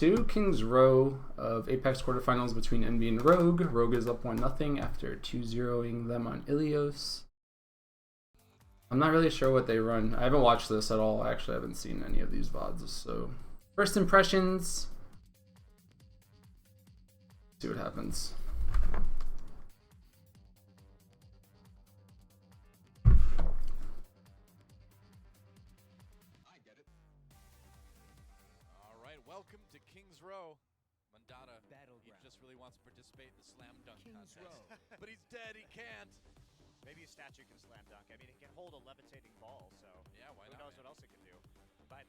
2 Kings Row of Apex quarterfinals between Envy and Rogue. Rogue is up 1-0 after 2-0ing them on Ilios. I'm not really sure what they run. I haven't watched this at all. I actually haven't seen any of these VODs. So, first impressions. See what happens. Welcome to Kings Row. Mandata, he just really wants to participate in the slam dunk contest. But he's dead, he can't. Maybe a statue can slam dunk. I mean, it can hold a levitating ball, so yeah, why who not, knows man? what else it can do. But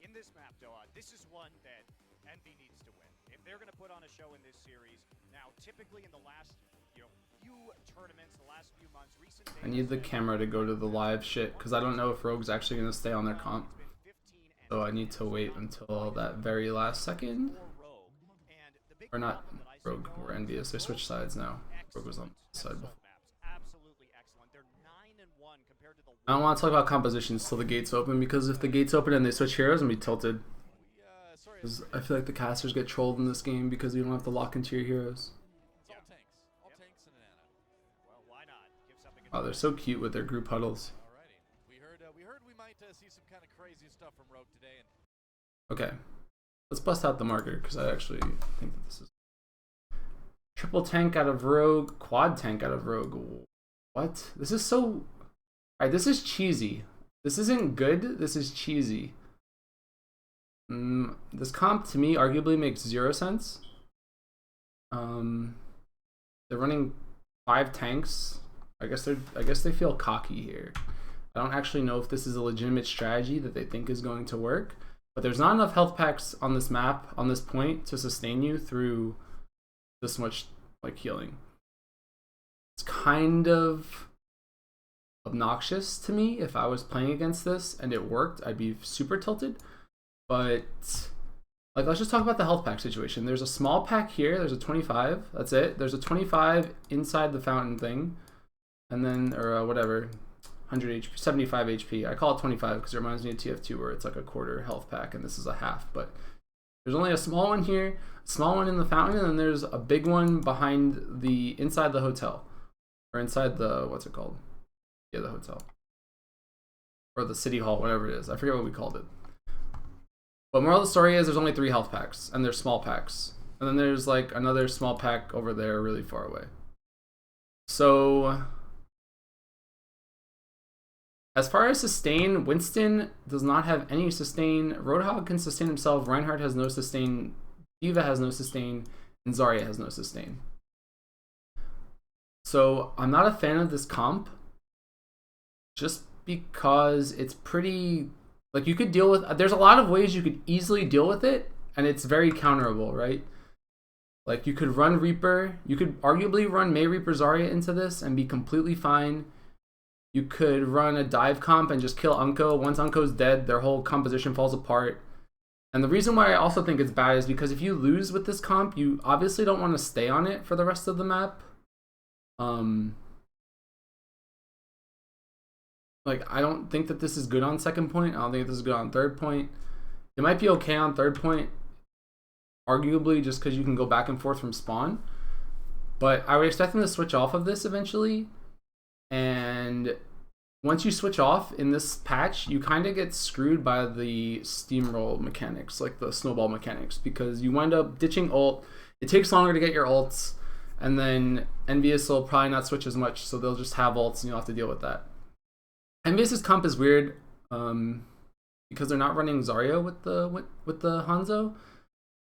in this map, Doa, this is one that Envy needs to win. If they're going to put on a show in this series, now typically in the last few tournaments, the last few months, recent days, I need the camera to go to the live shit because I don't know if Rogue's actually going to stay on their comp. So I need to wait until that very last second. Or not Rogue, we're Envious. They switched sides now. Rogue was on the side before. I don't want to talk about compositions till the gates open, because if the gates open and they switch heroes, I'm gonna be tilted. Because I feel like the casters get trolled in this game because you don't have to lock into your heroes. All tanks and an Ana. Well, why not? Give something Oh, they're so cute with their group huddles. Alrighty. We heard we might see some kind of crazy stuff from Rogue today. Okay, let's bust out the marker because I actually think that this is triple tank out of Rogue, quad tank out of Rogue. What? This is so. Alright, this is cheesy. This isn't good. This is cheesy. This comp to me arguably makes 0 sense. They're running 5 tanks. I guess they feel cocky here. I don't actually know if this is a legitimate strategy that they think is going to work, but there's not enough health packs on this map, on this point, to sustain you through this much like healing. It's kind of obnoxious to me. If I was playing against this and it worked, I'd be super tilted. But like, let's just talk about the health pack situation. There's a small pack here. There's a 25. That's it. There's a 25 inside the fountain thing, and then or whatever, 100 HP, 75 HP. I call it 25 because it reminds me of TF2 where it's like a quarter health pack, and this is a half. But there's only a small one here, a small one in the fountain, and then there's a big one behind the inside the hotel, or inside the what's it called? Yeah, the hotel or the city hall, whatever it is. I forget what we called it. But moral of the story is there's only 3 health packs, and they're small packs. And then there's like another small pack over there really far away. So as far as sustain, Winston does not have any sustain. Roadhog can sustain himself. Reinhardt has no sustain. D.Va has no sustain. And Zarya has no sustain. So I'm not a fan of this comp, just because it's pretty... Like, you could deal with... There's a lot of ways you could easily deal with it, and it's very counterable, right? Like, you could run Reaper. You could arguably run Mei Reaper Zarya into this and be completely fine. You could run a dive comp and just kill Unko. Once Unko's dead, their whole composition falls apart. And the reason why I also think it's bad is because if you lose with this comp, you obviously don't want to stay on it for the rest of the map. Like, I don't think that this is good on second point. I don't think this is good on third point. It might be okay on third point, arguably, just because you can go back and forth from spawn. But I would expect them to switch off of this eventually. And once you switch off in this patch, you kind of get screwed by the steamroll mechanics, like the snowball mechanics, because you wind up ditching ult. It takes longer to get your ults, and then Envious will probably not switch as much, so they'll just have ults and you'll have to deal with that. Envious's comp is weird because they're not running Zarya with the Hanzo.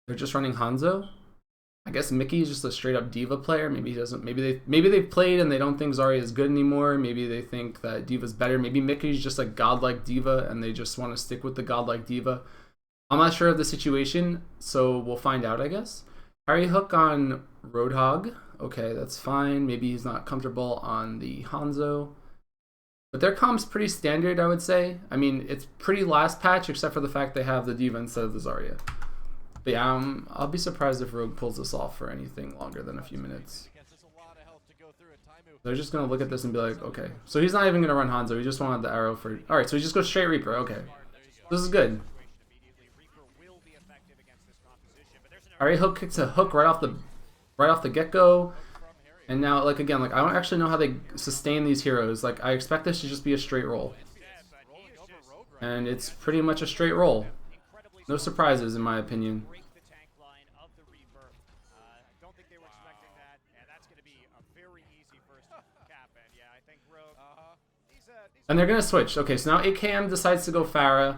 They're just running Hanzo. I guess Mickey is just a straight up D.Va player. Maybe he doesn't. Maybe they've played and they don't think Zarya is good anymore. Maybe they think that D.Va's better. Maybe Mickey's just a godlike D.Va and they just want to stick with the godlike D.Va. I'm not sure of the situation, so we'll find out, I guess. Harry Hook on Roadhog. Okay, that's fine. Maybe he's not comfortable on the Hanzo. But their comp's pretty standard, I would say. I mean, it's pretty last patch, except for the fact they have the D.Va instead of the Zarya. But yeah, I'll be surprised if Rogue pulls this off for anything longer than a few minutes. They're just going to look at this and be like, okay. So he's not even going to run Hanzo. He just wanted the arrow for... Alright, so he just goes straight Reaper. Okay. This is good. Harry Hook kicks a hook right off the get-go. And now, like, again, like, I don't actually know how they sustain these heroes. Like, I expect this to just be a straight roll. And it's pretty much a straight roll. No surprises, in my opinion. And they're going to switch. Okay, so now AKM decides to go Pharah.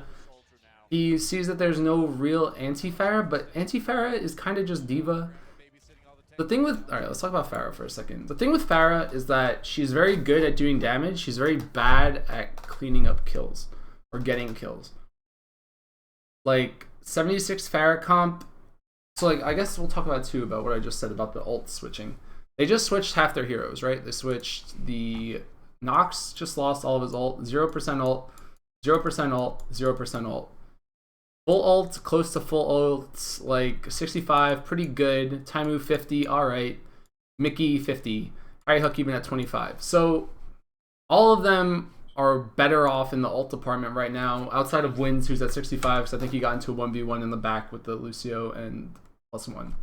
He sees that there's no real anti-Pharah, but anti-Pharah is kind of just Diva. The thing with... Alright, let's talk about Pharah for a second. The thing with Pharah is that she's very good at doing damage. She's very bad at cleaning up kills. Or getting kills. Like, 76 Pharah comp... So, like, I guess we'll talk about, too, about what I just said about the ult switching. They just switched half their heroes, right? They switched the... Nox just lost all of his ult. 0% ult. 0% ult. 0% ult. Full ult, close to full ult, like 65, pretty good. Taimu 50, alright. Mickey 50. Harry Hook even at 25. So all of them are better off in the ult department right now, outside of Wins, who's at 65, because I think he got into a 1v1 in the back with the Lucio and +1.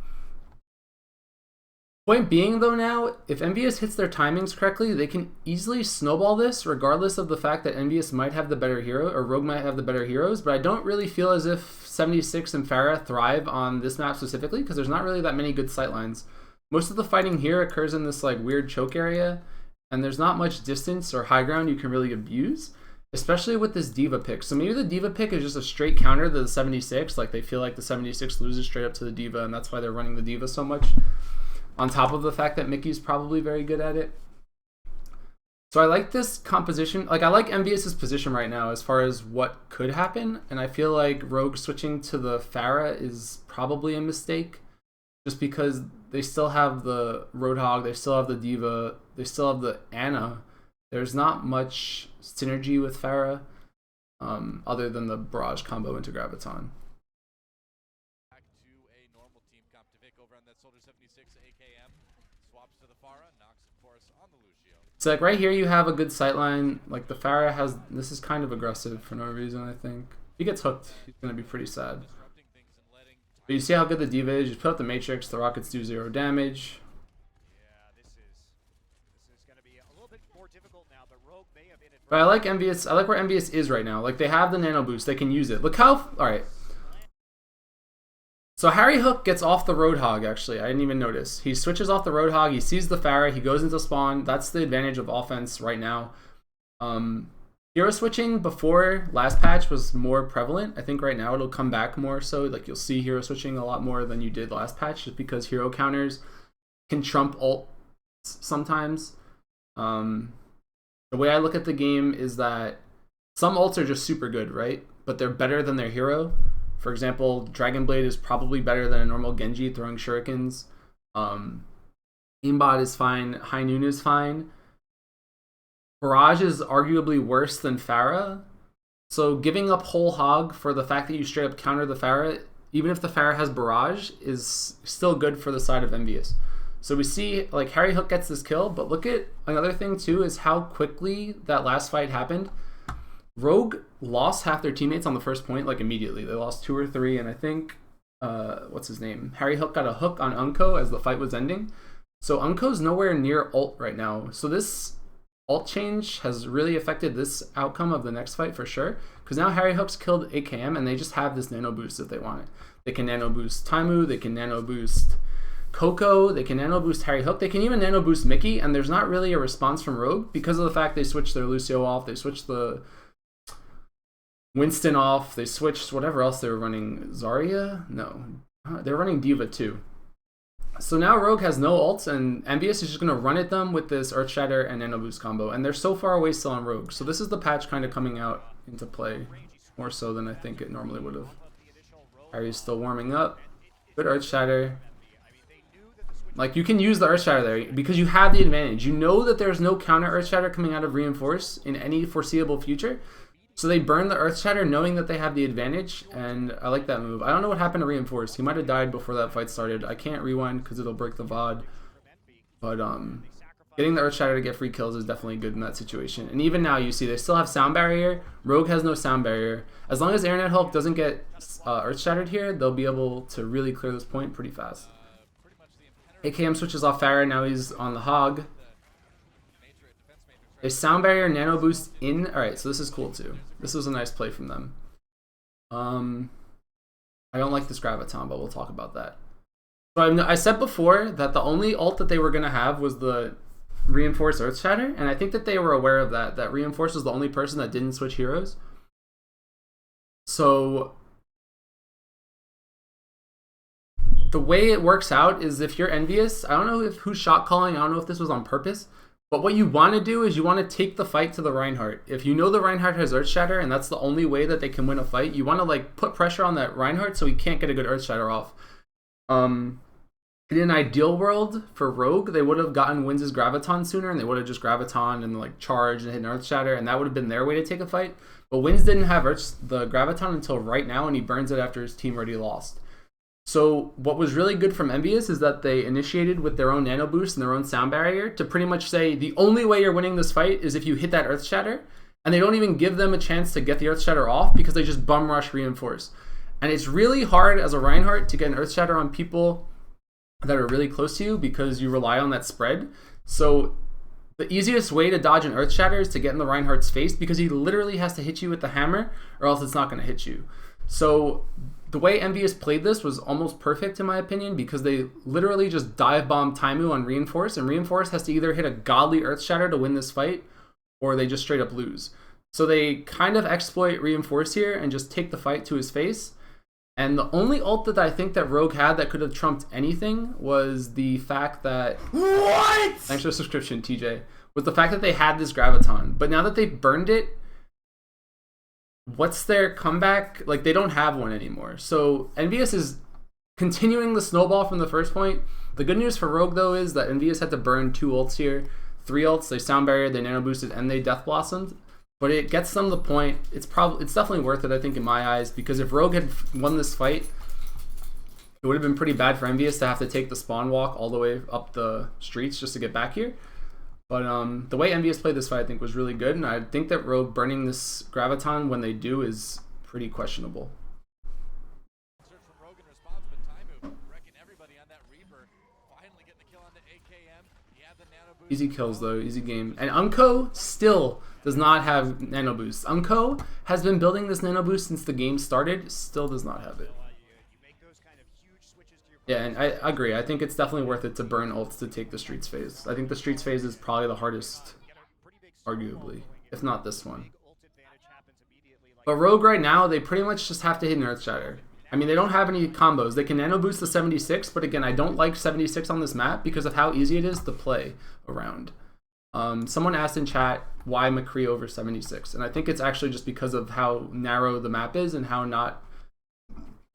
Point being, though, now, if Envious hits their timings correctly, they can easily snowball this, regardless of the fact that Envious might have the better hero, or Rogue might have the better heroes, but I don't really feel as if 76 and Pharah thrive on this map specifically, because there's not really that many good sightlines. Most of the fighting here occurs in this, like, weird choke area, and there's not much distance or high ground you can really abuse, especially with this Diva pick. So maybe the Diva pick is just a straight counter to the 76, like, they feel like the 76 loses straight up to the Diva, and that's why they're running the Diva so much. On top of the fact that Mickey's probably very good at it. So I like this composition. Like, I like Envious's position right now as far as what could happen. And I feel like Rogue switching to the Pharah is probably a mistake. Just because they still have the Roadhog, they still have the Diva, they still have the Ana. There's not much synergy with Pharah other than the Barrage combo into Graviton. So like right here you have a good sightline. Like the Pharah has, this is kind of aggressive for no reason, I think. If he gets hooked, he's going to be pretty sad. But you see how good the Diva is. You put up the Matrix, the rockets do 0 damage. But I like Envious, I like where Envious is right now. Like they have the nano boost, they can use it. Look how, alright. So Harry Hook gets off the Roadhog, actually. I didn't even notice. He switches off the Roadhog. He sees the Pharah. He goes into spawn. That's the advantage of offense right now. Hero switching before last patch was more prevalent. I think right now it'll come back more so. Like you'll see hero switching a lot more than you did last patch just because hero counters can trump ult sometimes. The way I look at the game is that some ults are just super good, right? But they're better than their hero. For example, Dragon Blade is probably better than a normal Genji throwing shurikens. Aimbot is fine. High Noon is fine. Barrage is arguably worse than Pharah. So giving up whole hog for the fact that you straight up counter the Pharah, even if the Pharah has Barrage, is still good for the side of Envious. So we see like Harry Hook gets this kill, but look at another thing too is how quickly that last fight happened. Rogue lost half their teammates on the first point, like immediately. They lost 2 or 3, and I think, what's his name? Harry Hook got a hook on Unko as the fight was ending. So Unko's nowhere near ult right now. So this ult change has really affected this outcome of the next fight for sure. Because now Harry Hook's killed AKM, and they just have this nano boost if they want it. They can nano boost Taimu, they can nano boost Coco, they can nano boost Harry Hook, they can even nano boost Mickey, and there's not really a response from Rogue because of the fact they switched their Lucio off, they switched the Winston off, they switched whatever else they were running. Zarya? No. They're running Diva too. So now Rogue has no ults, and Envious is just going to run at them with this Earthshatter and Nano Boost combo. And they're so far away still on Rogue. So this is the patch kind of coming out into play, more so than I think it normally would have. Harry's still warming up. Good Earthshatter. Like, you can use the Earthshatter there because you have the advantage. You know that there's no counter Earthshatter coming out of Reinforce in any foreseeable future. So they burn the Earthshatter knowing that they have the advantage, and I like that move. I don't know what happened to Reinforce. He might have died before that fight started. I can't rewind because it'll break the VOD. But Getting the Earth Shatter to get free kills is definitely good in that situation. And even now, you see they still have Sound Barrier. Rogue has no Sound Barrier. As long as Internet Hulk doesn't get Earth Shattered here, they'll be able to really clear this point pretty fast. AKM switches off Farah, now he's on the Hog. A Sound Barrier Nano Boost in. Alright, so this is cool too. This was a nice play from them. I don't like this Graviton, but we'll talk about that. So I said before that the only ult that they were going to have was the Reinforce Earth Shatter, and I think that they were aware of that. That Reinforce was the only person that didn't switch heroes. So the way it works out is if you're envious, I don't know who's shot calling, I don't know if this was on purpose, but what you want to do is you want to take the fight to the Reinhardt. If you know the Reinhardt has Earth Shatter and that's the only way that they can win a fight, you want to like put pressure on that Reinhardt so he can't get a good Earth Shatter off. In an ideal world for Rogue, they would have gotten Wins' Graviton sooner, and they would have just Graviton and like charged and hit an Earth Shatter, and that would have been their way to take a fight. But Wins didn't have the Graviton until right now, and he burns it after his team already lost. So what was really good from Envious is that they initiated with their own Nano Boost and their own Sound Barrier to pretty much say the only way you're winning this fight is if you hit that Earth Shatter, and they don't even give them a chance to get the Earth Shatter off because they just bum rush Reinforce. And it's really hard as a Reinhardt to get an Earth Shatter on people that are really close to you because you rely on that spread. So the easiest way to dodge an Earth Shatter is to get in the Reinhardt's face because he literally has to hit you with the hammer or else it's not going to hit you. So the way Envious played this was almost perfect in my opinion because they literally just dive bomb Taimu on Reinforce, and Reinforce has to either hit a godly Earth Shatter to win this fight or they just straight up lose. So they kind of exploit Reinforce here and just take the fight to his face. And the only ult that I think that Rogue had that could have trumped anything was the fact that... What? Thanks for the subscription, TJ. Was the fact that they had this Graviton. But now that they've burned it, what's their comeback? Like, they don't have one anymore. So Envious is continuing the snowball from the first point. The good news for Rogue, though, is that Envious had to burn 2 ults here. 3 ults, they Sound Barrier, they Nano Boosted, and they Death Blossomed. But it gets them the point. It's definitely worth it, I think, in my eyes, because if Rogue had won this fight, it would have been pretty bad for Envious to have to take the spawn walk all the way up the streets just to get back here. But the way Envious played this fight, I think, was really good, and I think that Rogue burning this Graviton when they do is pretty questionable. Easy kills though, easy game. And Unco still does not have Nano Boost. Unco has been building this Nano Boost since the game started, still does not have it. Yeah, and I agree. I think it's definitely worth it to burn ults to take the Streets phase. I think the Streets phase is probably the hardest, arguably, if not this one. But Rogue right now, they pretty much just have to hit an Earth Shatter. I mean, they don't have any combos. They can Nano Boost the 76, but again, I don't like 76 on this map because of how easy it is to play around. Someone asked in chat why McCree over 76, and I think it's actually just because of how narrow the map is and how not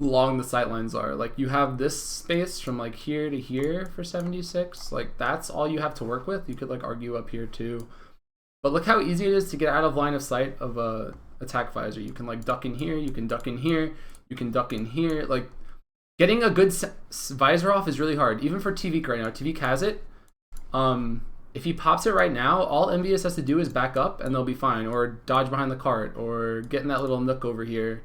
long the sightlines are. Like, you have this space from like here to here for 76. Like, that's all you have to work with. You could like argue up here too. But look how easy it is to get out of line of sight of a attack visor. You can like duck in here, you can duck in here, you can duck in here. Like, getting a good visor off is really hard, even for TVK right now. TVK has it. If he pops it right now, all Envious has to do is back up and they'll be fine, or dodge behind the cart, or get in that little nook over here,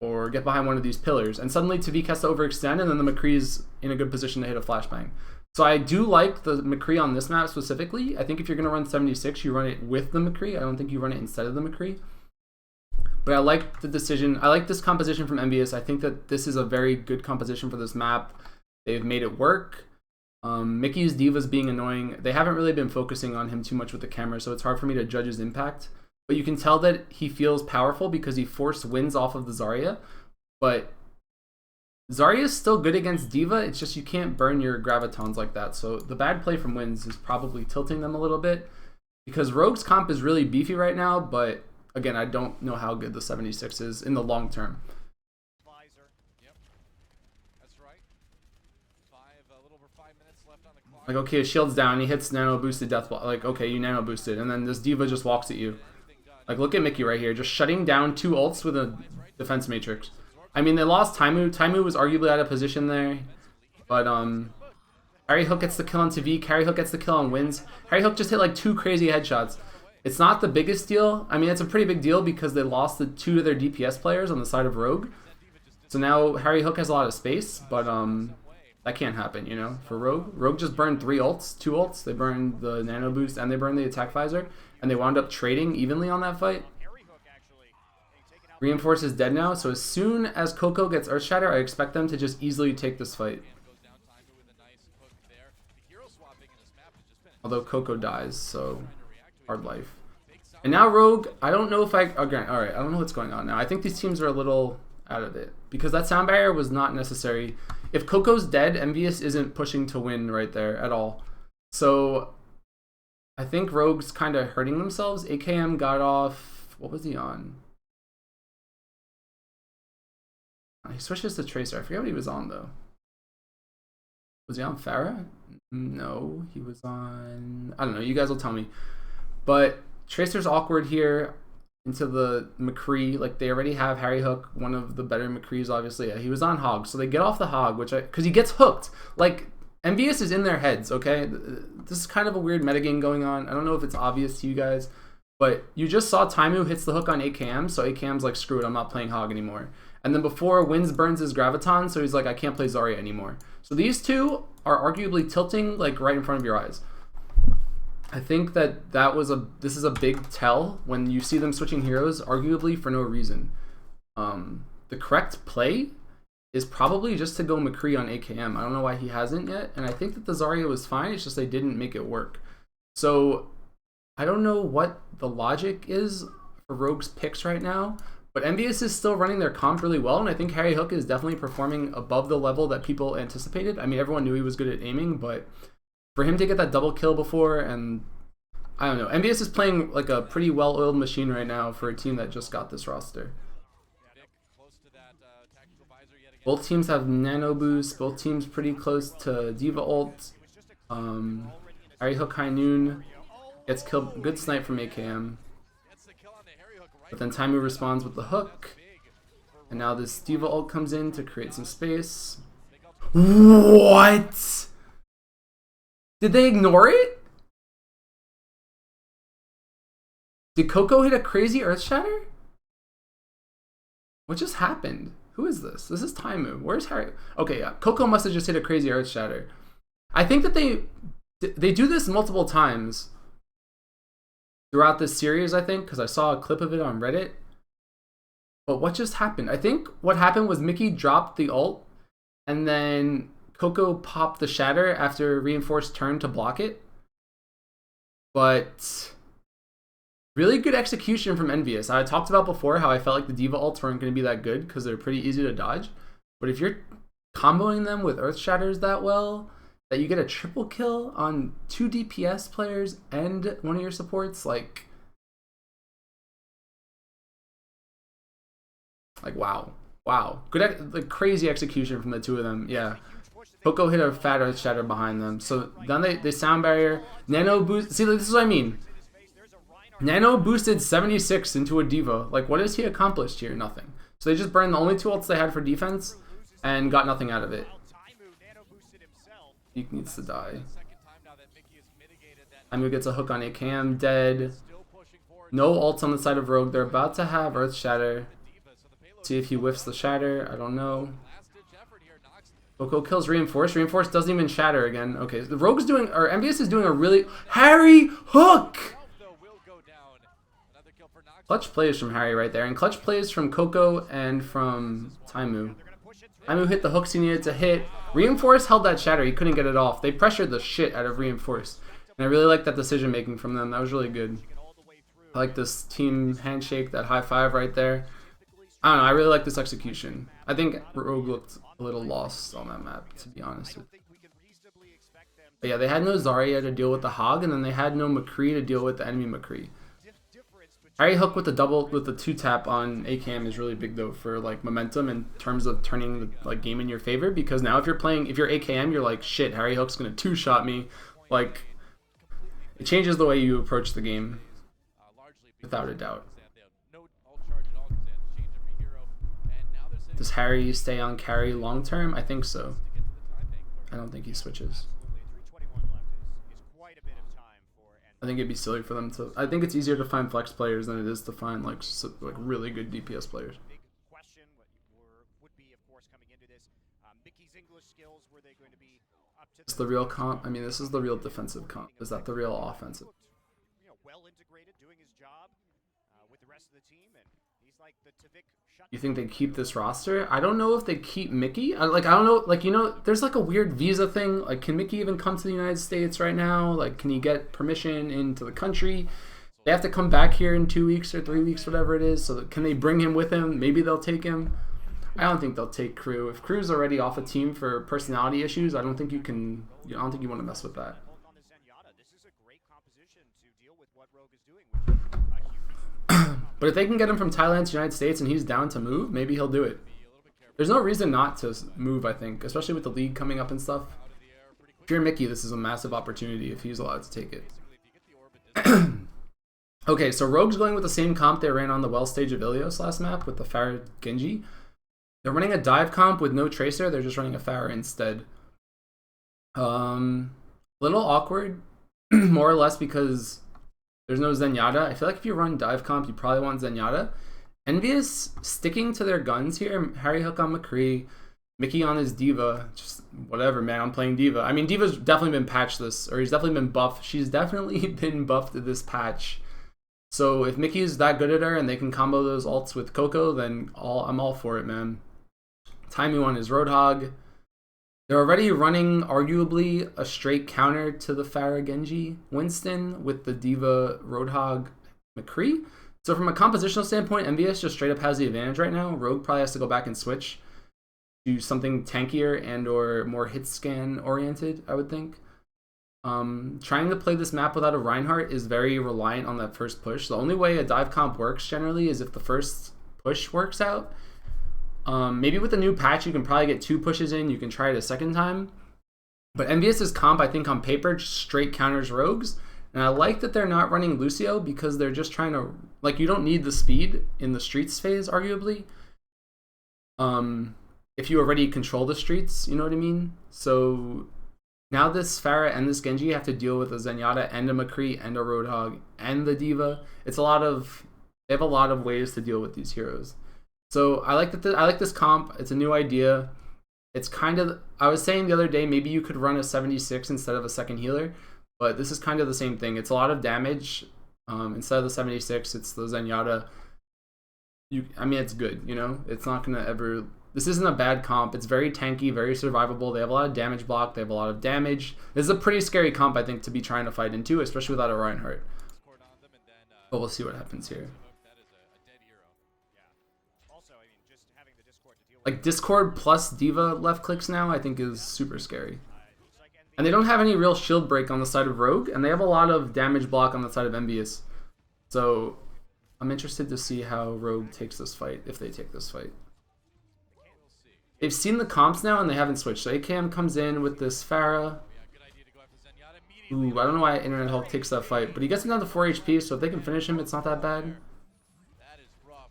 or get behind one of these pillars, and suddenly TVK has to overextend, and then the McCree's in a good position to hit a flashbang. So I do like the McCree on this map specifically. I think if you're going to run 76, you run it with the McCree. I don't think you run it instead of the McCree. But I like the decision. I like this composition from Envious. I think that this is a very good composition for this map. They've made it work. Mickey's Diva's being annoying. They haven't really been focusing on him too much with the camera, so it's hard for me to judge his impact. But you can tell that he feels powerful because he forced wins off of the Zarya. But Zarya is still good against Diva. It's just you can't burn your Gravitons like that. So the bad play from Wins is probably tilting them a little bit because Rogue's comp is really beefy right now, but again, I don't know how good the 76 is in the long term. Yep. That's right. A little over 5 minutes left on the clock. Like, okay, his shield's down, he hits Nano Boosted Death Block. Like, okay, you Nano Boosted, and then this Diva just walks at you. Like, look at Mickey right here, just shutting down 2 ults with a defense matrix. I mean, they lost Taimu. Taimu was arguably out of position there, but I Harry Hook gets the kill on TV. Harry Hook gets the kill on wins. Harry Hook just hit like 2 crazy headshots. It's not the biggest deal. I mean, it's a pretty big deal because they lost the 2 of their DPS players on the side of Rogue. So now Harry Hook has a lot of space, but that can't happen, you know, for Rogue. Rogue just burned 2 ults. They burned the nano boost and they burned the attack visor, and they wound up trading evenly on that fight. Reinforce is dead now, so as soon as Coco gets Earthshatter, I expect them to just easily take this fight. Although Coco dies, so hard life. And now Rogue, I don't know if I... Okay, alright, I don't know what's going on now. I think these teams are a little out of it, because that sound barrier was not necessary. If Coco's dead, Envious isn't pushing to win right there at all. So I think Rogue's kind of hurting themselves. AKM got off... What was he on? He switches to Tracer. I forget what he was on, though. Was he on Pharah? No, he was on... I don't know. You guys will tell me. But Tracer's awkward here into the McCree. Like, they already have Harry Hook, one of the better McCrees, obviously. Yeah, he was on Hog, so they get off the Hog, which because he gets hooked. Like, Envious is in their heads, okay? This is kind of a weird metagame going on. I don't know if it's obvious to you guys, but you just saw Taimu hits the hook on AKM, so AKM's like, screw it, I'm not playing Hog anymore. And then before, Wins burns his Graviton, so he's like, I can't play Zarya anymore. So these two are arguably tilting like right in front of your eyes. I think this is a big tell when you see them switching heroes, arguably for no reason. The correct play is probably just to go McCree on AKM. I don't know why he hasn't yet, and I think that the Zarya was fine, it's just they didn't make it work. So I don't know what the logic is for Rogue's picks right now, but Envious is still running their comp really well, and I think Harry Hook is definitely performing above the level that people anticipated. I mean, everyone knew he was good at aiming, but for him to get that double kill before, and I don't know. Envious is playing like a pretty well-oiled machine right now for a team that just got this roster. Both teams have nano boost. Both teams pretty close to Diva ult. Harry Hook High Noon gets killed. Good snipe from AKM. But then Taimu responds with the hook. And now this Diva ult comes in to create some space. What? Did they ignore it? Did Coco hit a crazy Earthshatter? What just happened? Who is this? This is Taimu. Where's Harry? Okay, yeah. Coco must have just hit a crazy Earthshatter. I think that they do this multiple times throughout this series, I think, because I saw a clip of it on Reddit. But what just happened? I think what happened was Mickey dropped the ult, and then Coco popped the shatter after Reinforced turned to block it. But really good execution from Envious. I talked about before how I felt like the Diva ults weren't going to be that good because they're pretty easy to dodge. But if you're comboing them with Earth Shatters that well, that you get a triple kill on 2 DPS players and one of your supports, like wow. Good, like crazy execution from the 2 of them. Yeah. Coco hit a fat Earth Shatter behind them. So then they sound barrier. Nano boost. See, this is what I mean. Nano boosted 76 into a Diva. Like, what has he accomplished here? Nothing. So they just burned the only 2 ults they had for defense and got nothing out of it. He needs to die. Taimu gets a hook on AKM, dead. No ults on the side of Rogue. They're about to have Earth Shatter. See if he whiffs the Shatter. I don't know. Coco kills Reinforce. Reinforce doesn't even shatter again. Okay, the Rogue's doing, or Envious is doing a really... Harry Hook! Clutch plays from Harry right there, and clutch plays from Coco and from Taimu. Taimu hit the hooks he needed to hit. Reinforce held that shatter. He couldn't get it off. They pressured the shit out of Reinforce. And I really like that decision making from them. That was really good. I like this team handshake, that high five right there. I don't know. I really like this execution. I think Rogue looked a little lost on that map, to be honest with you. But yeah, they had no Zarya to deal with the Hog, and then they had no McCree to deal with the enemy McCree. Harry Hook with the 2-tap on AKM is really big though for like momentum in terms of turning the like game in your favor, because now if you're AKM, you're like, shit, Harry Hook's gonna 2-shot me. Like, it changes the way you approach the game without a doubt. Does Harry stay on carry long term? I think so. I don't think he switches. I think it'd be silly for them to. I think it's easier to find flex players than it is to find like really good DPS players. Big question would be, of course, coming into this. Mickey's English skills, were they going to be up to It's the real comp. I mean, this is the real defensive comp. Is that the real offensive? Well integrated, doing his job with the rest of the team, and he's like the Tavik shut. You think they keep this roster? I don't know if they keep Mickey. I don't know. Like, you know, there's like a weird visa thing. Like, can Mickey even come to the United States right now? Like, can he get permission into the country? They have to come back here in 2 weeks or 3 weeks, whatever it is. So can they bring him with him? Maybe they'll take him. I don't think they'll take Crew. If Crew's already off a team for personality issues, I don't think you can. I don't think you want to mess with that. This is a great composition to deal with what Rogue is doing, which is a huge. But if they can get him from Thailand to the United States and he's down to move, maybe he'll do it. There's no reason not to move, I think, especially with the league coming up and stuff. If you're Mickey, this is a massive opportunity if he's allowed to take it. Okay, so Rogue's going with the same comp they ran on the well stage of Ilios last map with the Pharah Genji. They're running a dive comp with no tracer. They're just running a Pharah instead. Little awkward, more or less because there's no Zenyatta. I feel like if you run dive comp, you probably want Zenyatta. Envious sticking to their guns here. Harry Hook on McCree, Mickey on his Diva. Just whatever, man. I'm playing Diva. I mean, Diva's definitely been patched this, or he's definitely been buffed. She's definitely been buffed to this patch. So if Mickey's that good at her and they can combo those ults with Coco, then I'm all for it, man. Timing on his Roadhog. They're already running arguably a straight counter to the Pharah Genji Winston with the Diva Roadhog McCree. So from a compositional standpoint, MVS just straight up has the advantage right now. Rogue probably has to go back and switch to something tankier and or more hit scan oriented, I would think. Trying to play this map without a Reinhardt is very reliant on that first push. The only way a dive comp works generally is if the first push works out. Maybe with the new patch you can probably get 2 pushes in. You can try it a second time. But MVS's comp, I think on paper, just straight counters Rogues. And I like that they're not running Lucio because they're just trying to... Like, you don't need the speed in the streets phase, arguably. If you already control the streets, you know what I mean? So... Now this Pharah and this Genji have to deal with a Zenyatta and a McCree and a Roadhog and the Diva. It's a lot of... They have a lot of ways to deal with these heroes. So I like that. I like this comp. It's a new idea. It's kind of... I was saying the other day, maybe you could run a 76 instead of a second healer. But this is kind of the same thing. It's a lot of damage. Instead of the 76, it's the Zenyatta. I mean, it's good, you know? It's not going to ever... This isn't a bad comp. It's very tanky, very survivable. They have a lot of damage block. They have a lot of damage. This is a pretty scary comp, I think, to be trying to fight into, especially without a Reinhardt. But we'll see what happens here. Like, Discord plus Diva left clicks now, I think is super scary. And they don't have any real shield break on the side of Rogue, and they have a lot of damage block on the side of Envious. So, I'm interested to see how Rogue takes this fight, if they take this fight. They've seen the comps now, and they haven't switched. So, AKM comes in with this Pharah. Ooh, I don't know why Internet Hulk takes that fight, but he gets him down to 4 HP, so if they can finish him, it's not that bad.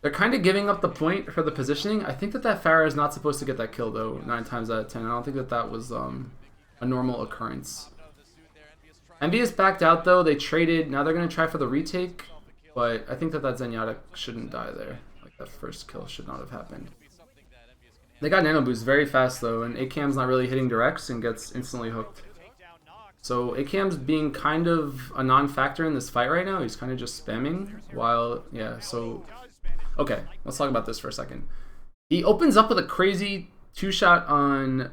They're kind of giving up the point for the positioning. I think that Pharah is not supposed to get that kill, though, 9 times out of 10. I don't think that that was a normal occurrence. Envious backed out, though. They traded. Now they're going to try for the retake, but I think that Zenyatta shouldn't die there. Like, that first kill should not have happened. They got Nano Boost very fast, though, and AKM's not really hitting directs and gets instantly hooked. So AKM's being kind of a non-factor in this fight right now. He's kind of just spamming while... Yeah, so... Okay, let's talk about this for a second. He opens up with a crazy 2-shot on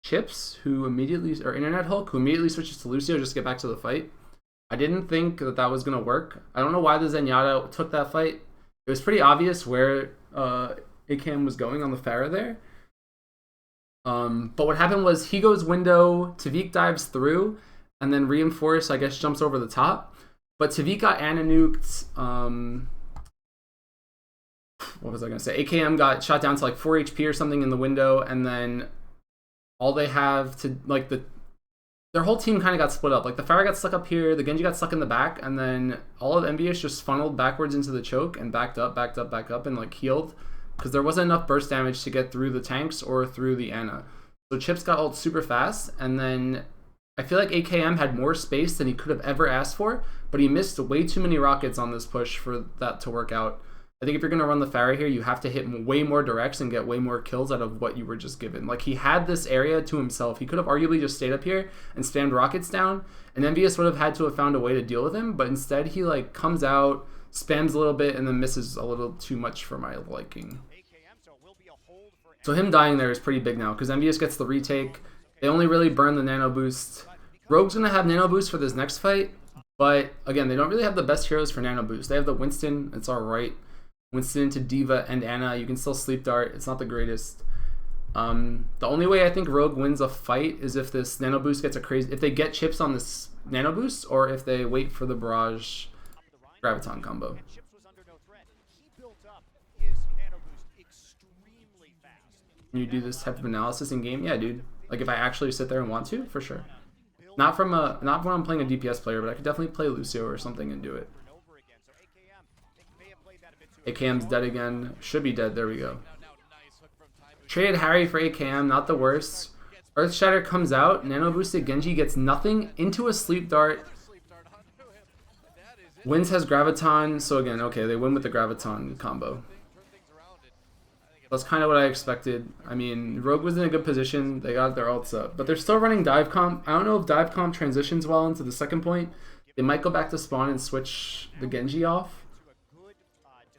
Chips, who immediately, or Internet Hulk, who immediately switches to Lucio just to get back to the fight. I didn't think that that was going to work. I don't know why the Zenyatta took that fight. It was pretty obvious where AKM was going on the Pharah there. But what happened was he goes window, Tavik dives through, and then Reinforce, I guess, jumps over the top. But Tavik got Ana-nuked. What was I going to say? AKM got shot down to like 4 HP or something in the window, and then all they have to, like, their whole team kind of got split up. Like, the Pharah got stuck up here, the Genji got stuck in the back, and then all of MBS just funneled backwards into the choke and backed up, and, like, healed. Because there wasn't enough burst damage to get through the tanks or through the Ana. So Chips got ult super fast, and then I feel like AKM had more space than he could have ever asked for, but he missed way too many rockets on this push for that to work out. I think if you're going to run the Pharah here, you have to hit way more directs and get way more kills out of what you were just given. Like, he had this area to himself. He could have arguably just stayed up here and spammed rockets down, and Envious would have had to have found a way to deal with him, but instead he, like, comes out, spams a little bit, and then misses a little too much for my liking. So him dying there is pretty big now, because Envious gets the retake. They only really burn the nano boost. Rogue's going to have nano boost for this next fight, but, again, they don't really have the best heroes for nano boost. They have the Winston, it's alright. Winston into D.Va and Ana. You can still sleep dart. It's not the greatest. The only way I think Rogue wins a fight is if this nano boost gets a crazy... If they get chips on this nano boost, or if they wait for the barrage graviton combo. Can you do this type of analysis in game? Yeah, dude. Like, if I actually sit there and want to, for sure. Not when I'm playing a DPS player, but I could definitely play Lucio or something and do it. AKM's dead again. Should be dead. There we go. Traded Harry for AKM. Not the worst. Earth Shatter comes out. Nano boosted Genji gets nothing into a sleep dart. Wins has Graviton. So again, okay, they win with the Graviton combo. That's kind of what I expected. I mean, Rogue was in a good position. They got their ults up. But they're still running dive comp. I don't know if dive comp transitions well into the second point. They might go back to spawn and switch the Genji off.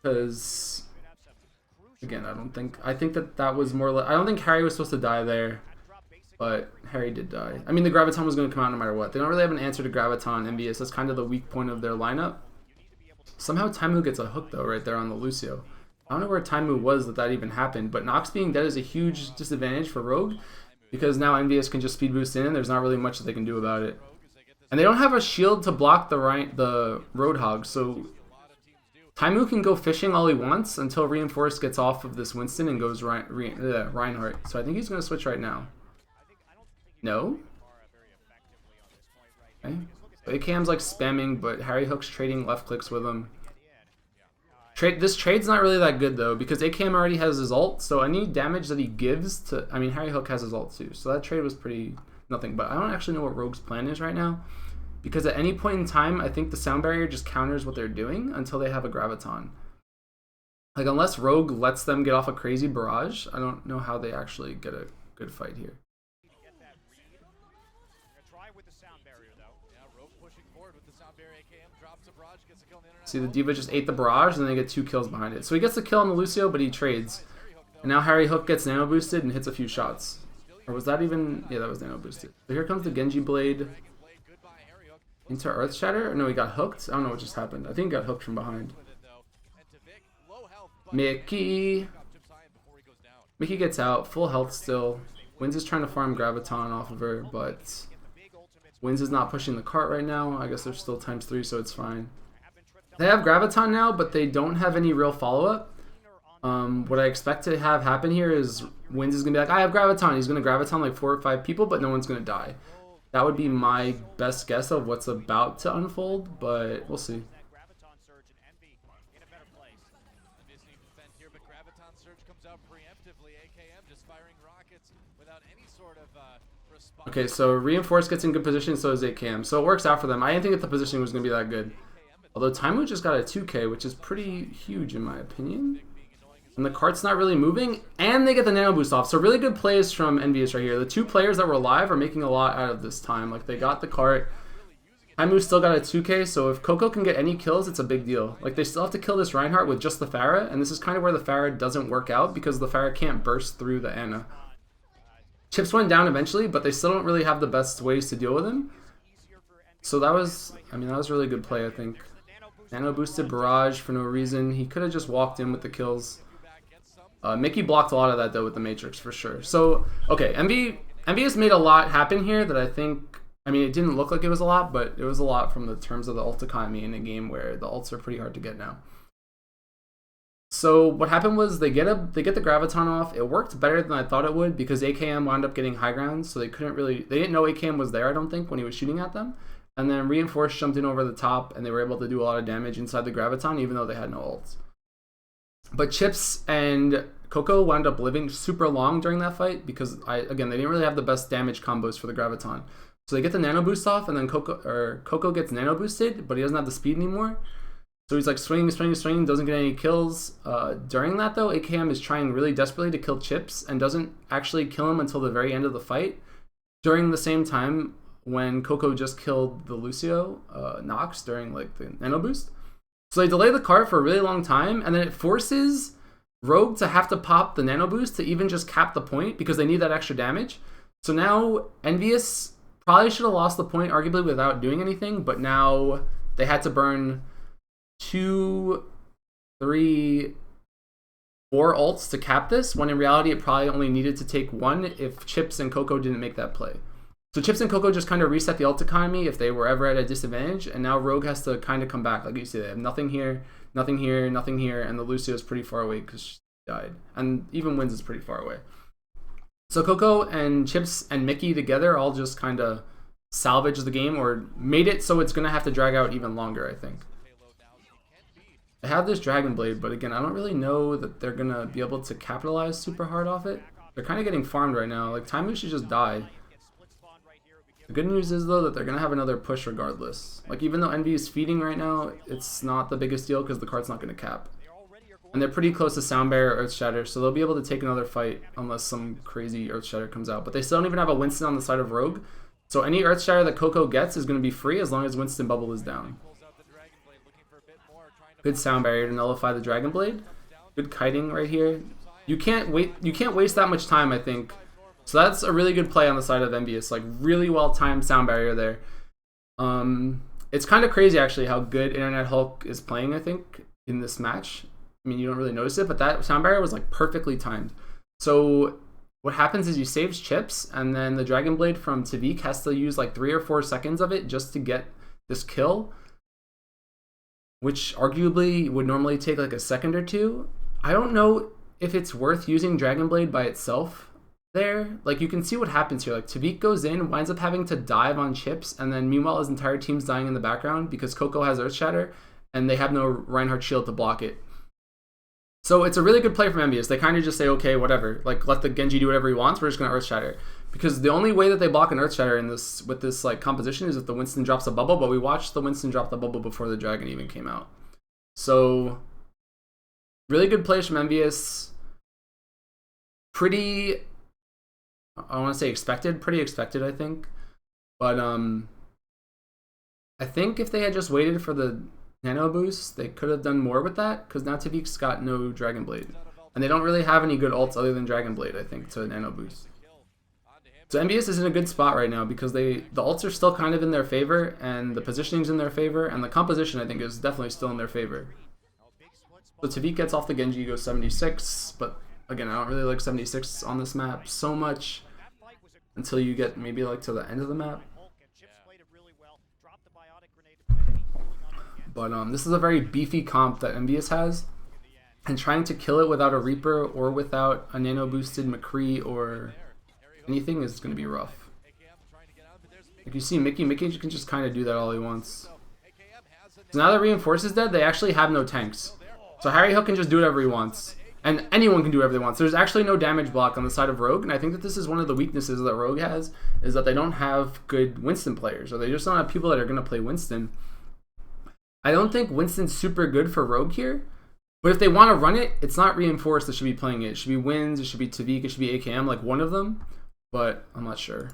Because, again, I think that was more, I don't think Harry was supposed to die there, but Harry did die. I mean, the Graviton was going to come out no matter what. They don't really have an answer to Graviton, Envious. That's kind of the weak point of their lineup. Somehow Taimu gets a hook, though, right there on the Lucio. I don't know where Taimu was that even happened, but Nox being dead is a huge disadvantage for Rogue, because now Envious can just speed boost in, and there's not really much that they can do about it. And they don't have a shield to block the Roadhog, so Taimu can go fishing all he wants until Reinforce gets off of this Winston and goes Reinhardt. So I think he's going to switch right now. No? Okay. So AKM's like spamming, but Harry Hook's trading left clicks with him. This trade's not really that good though, because AKM already has his ult, so any damage that he gives to... I mean, Harry Hook has his ult too, so that trade was pretty nothing. But I don't actually know what Rogue's plan is right now. Because at any point in time, I think the sound barrier just counters what they're doing until they have a Graviton. Like, unless Rogue lets them get off a crazy barrage, I don't know how they actually get a good fight here. See, the D.Va just ate the barrage, and then they get 2 kills behind it. So he gets the kill on the Lucio, but he trades. And now Harry Hook gets nano boosted and hits a few shots. Or was that even... Yeah, that was nano boosted. So here comes the Genji Blade. Into Earth Shatter? Or no, he got hooked? I don't know what just happened. I think he got hooked from behind. Mickey gets out. Full health still. Wins is trying to farm Graviton off of her, but Wins is not pushing the cart right now. I guess there's still ×3, so it's fine. They have Graviton now, but they don't have any real follow-up. What I expect to have happen here is Wins is going to be like, I have Graviton. He's going to Graviton like 4 or 5 people, but no one's going to die. That would be my best guess of what's about to unfold, but we'll see. Okay, so Reinforce gets in good position, so does AKM. So it works out for them. I didn't think that the positioning was going to be that good. Although Taimu just got a 2K, which is pretty huge in my opinion. And the cart's not really moving, and they get the nano boost off. So really good plays from Envious right here. The 2 players that were alive are making a lot out of this time. Like, they got the cart. Taimu still got a 2K, so if Coco can get any kills, it's a big deal. Like, they still have to kill this Reinhardt with just the Pharah, and this is kind of where the Pharah doesn't work out because the Pharah can't burst through the Ana. Chips went down eventually, but they still don't really have the best ways to deal with him. So that was, I mean, that was a really good play, I think. Nano boosted barrage for no reason. He could have just walked in with the kills. Mickey blocked a lot of that though with the Matrix for sure. So, okay, Envy has made a lot happen here that I think, I mean, it didn't look like it was a lot, but it was a lot from the terms of the ult economy in a game where the ults are pretty hard to get now. So what happened was they get the Graviton off. It worked better than I thought it would because AKM wound up getting high ground, so they didn't know AKM was there, I don't think, when he was shooting at them. And then Reinforce jumped in over the top, and they were able to do a lot of damage inside the Graviton, even though they had no ults. But Chips and Coco wound up living super long during that fight because, again, they didn't really have the best damage combos for the Graviton. So they get the nano boost off, and then Coco gets nano boosted, but he doesn't have the speed anymore. So he's like swinging, doesn't get any kills. During that though, AKM is trying really desperately to kill Chips and doesn't actually kill him until the very end of the fight. During the same time when Coco just killed the Lucio Nox during like the nano boost. So they delay the cart for a really long time, and then it forces Rogue to have to pop the nano boost to even just cap the point because they need that extra damage. So now Envious probably should have lost the point arguably without doing anything, but now they had to burn 2, 3, 4 ults to cap this, when in reality it probably only needed to take 1 if Chips and Coco didn't make that play. So Chips and Coco just kind of reset the ult economy if they were ever at a disadvantage, and now Rogue has to kind of come back. Like you see, they have nothing here, nothing here, nothing here, and the Lucio is pretty far away because she died. And even Wins is pretty far away. So Coco and Chips and Mickey together all just kind of salvaged the game, or made it so it's going to have to drag out even longer, I think. They have this Dragon Blade, but again, I don't really know that they're going to be able to capitalize super hard off it. They're kind of getting farmed right now. Like, Taimu should just die. The good news is, though, that they're going to have another push regardless. Like, even though Envy is feeding right now, it's not the biggest deal because the card's not going to cap. And they're pretty close to Sound Barrier or Earthshatter, so they'll be able to take another fight unless some crazy Earthshatter comes out. But they still don't even have a Winston on the side of Rogue. So any Earthshatter that Coco gets is going to be free as long as Winston Bubble is down. Good Sound Barrier to nullify the Dragon Blade. Good kiting right here. You can't waste that much time, I think. So that's a really good play on the side of Envious. Like, really well timed Sound Barrier there. It's kind of crazy actually how good Internet Hulk is playing, I think, in this match. I mean, you don't really notice it, but that Sound Barrier was like perfectly timed. So what happens is he saves Chips, and then the Dragon Blade from Tavik has to use like 3 or 4 seconds of it just to get this kill, which arguably would normally take like a second or two. I don't know if it's worth using Dragon Blade by itself there. Like, you can see what happens here. Like, Tavik goes in, winds up having to dive on Chips, and then meanwhile his entire team's dying in the background because Coco has Earthshatter, and they have no Reinhardt shield to block it. So it's a really good play from Envious. They kind of just say, okay, whatever. Like, let the Genji do whatever he wants. We're just going to Earthshatter. Because the only way that they block an Earthshatter in this with this like composition is if the Winston drops a bubble, but we watched the Winston drop the bubble before the Dragon even came out. So really good plays from Envious. Pretty, I want to say expected. Pretty expected, I think. But I think if they had just waited for the Nano Boost, they could have done more with that, because now Tavik's got no Dragon Blade. And they don't really have any good ults other than Dragon Blade, I think, to Nano Boost. So Envious is in a good spot right now because the ults are still kind of in their favor, and the positioning's in their favor, and the composition, I think, is definitely still in their favor. So Tavik gets off the Genji, goes 76, but again, I don't really like 76 on this map so much until you get maybe like to the end of the map. But this is a very beefy comp that Envious has, and trying to kill it without a Reaper or without a nano boosted McCree or anything is going to be rough. Like you see Mickey can just kind of do that all he wants. So now that Reinforce is dead, they actually have no tanks. So Harry Hook can just do whatever he wants. And anyone can do whatever they want. So there's actually no damage block on the side of Rogue, and I think that this is one of the weaknesses that Rogue has, is that they don't have good Winston players, or they just don't have people that are going to play Winston. I don't think Winston's super good for Rogue here, but if they want to run it, it's not Reinforced that should be playing it. It should be Wins, it should be Tavik, it should be AKM, like one of them, but I'm not sure.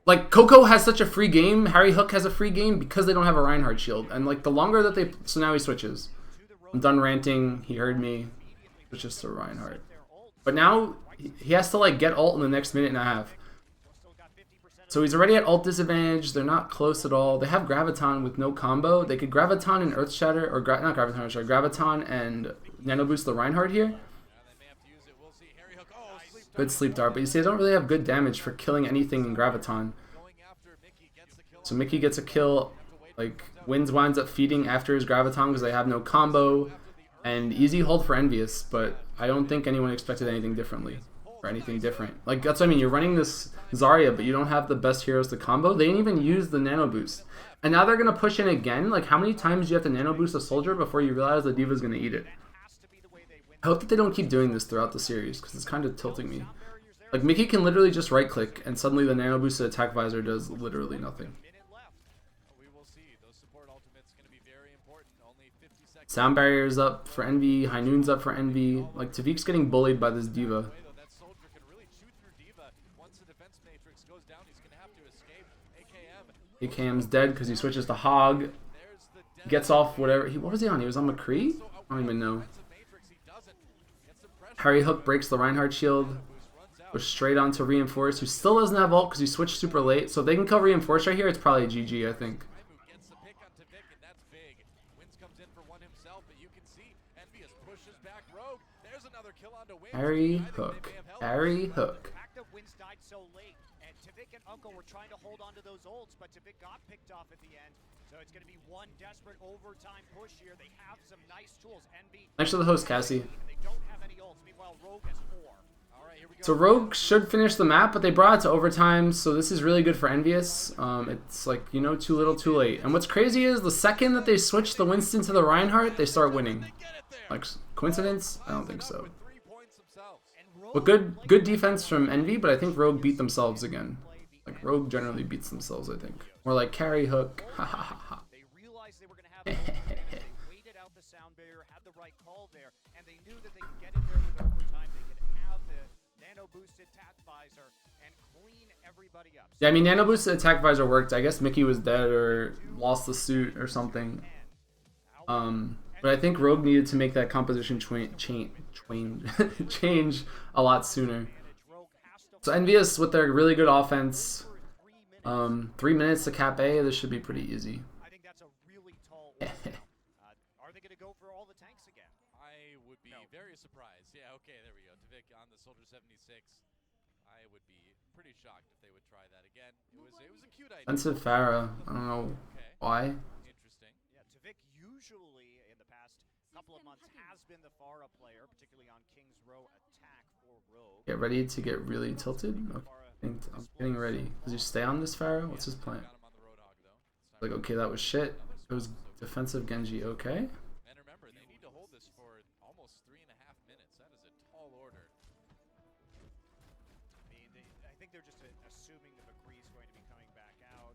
Like, Coco has such a free game, Harry Hook has a free game because they don't have a Reinhardt shield, and like the longer that they... So now he switches. I'm done ranting, he heard me, switches to Reinhardt. But now, he has to like get ult in the next minute and a half. So he's already at ult disadvantage. They're not close at all. They have Graviton with no combo. They could Graviton and Earthshatter, or not Graviton, sorry, Graviton and Nano Boost the Reinhardt here. Good sleep dart, but you see, they don't really have good damage for killing anything in Graviton. So Mickey gets a kill. Like, Wins winds up feeding after his Graviton because they have no combo. And easy hold for Envious, but I don't think anyone expected anything differently. Or anything different. Like, that's what I mean, you're running this Zarya, but you don't have the best heroes to combo. They didn't even use the Nano Boost. And now they're going to push in again. Like, how many times do you have to Nano Boost a soldier before you realize the Diva's going to eat it? I hope that they don't keep doing this throughout the series, because it's kind of tilting me. Like, Mickey can literally just right click, and suddenly the nano boosted attack visor does literally nothing. We will see. Those support ultimates going to be very important. Only 50 seconds. Sound barrier's up for Envy, High Noon's up for Envy. Like, Tavik's getting bullied by this diva. That soldier can really chew through diva. Once the defense matrix goes down, he's going to have to escape. AKM's dead because he switches to Hog. He gets off whatever. What was he on? He was on McCree? I don't even know. Harry Hook breaks the Reinhardt shield. Goes straight on to Reinforce, who still doesn't have ult because he switched super late. So if they can kill Reinforce right here, it's probably GG, I think. Harry Hook. Harry Hook. Tavik and Uncle were trying to hold on to those ults, but Tavik got picked off at the end. So it's going to be one desperate overtime push here. They have some nice tools. Envy. Thanks for the host, Cassie. They don't have any ults. Meanwhile, Rogue has 4. All right, here we go. So Rogue should finish the map, but they brought it to overtime, so this is really good for Envious. It's like, you know, too little, too late. And what's crazy is the second that they switch the Winston to the Reinhardt, they start winning. Like, coincidence? I don't think so. But good defense from Envy, but I think Rogue beat themselves again. Like, Rogue generally beats themselves, I think. More like carry Hook. Ha ha ha ha. They realized they were going to have they waited out the sound barrier, had the right call there, and they knew that they could get in there with overtime. They could have the nano boosted attack visor and clean everybody up. Yeah, I mean, nano boosted attack visor worked. I guess Mickey was dead or lost the suit or something. But I think Rogue needed to make that composition change a lot sooner. So Envious with their really good offense. 3 minutes to cap A. This should be pretty easy. I think that's a really tall order. Are they going to go for all the tanks again? I would be very surprised. Yeah, okay, there we go. Tavik on the Soldier 76. I would be pretty shocked if they would try that again. It was a cute idea. Expensive Pharah. I don't know why. Interesting. Yeah, Tavik usually in the past couple of months has been the Pharah player, particularly on King's Row attack for Rogue. Get ready to get really tilted? Okay. I'm getting ready. Does he stay on this Pharah? What's his plan? Like, okay, that was shit. It was defensive Genji. Okay. And remember, they need to hold this for almost 3.5 minutes. That is a tall order. I mean, I think they're just assuming that McCree's going to be coming back out.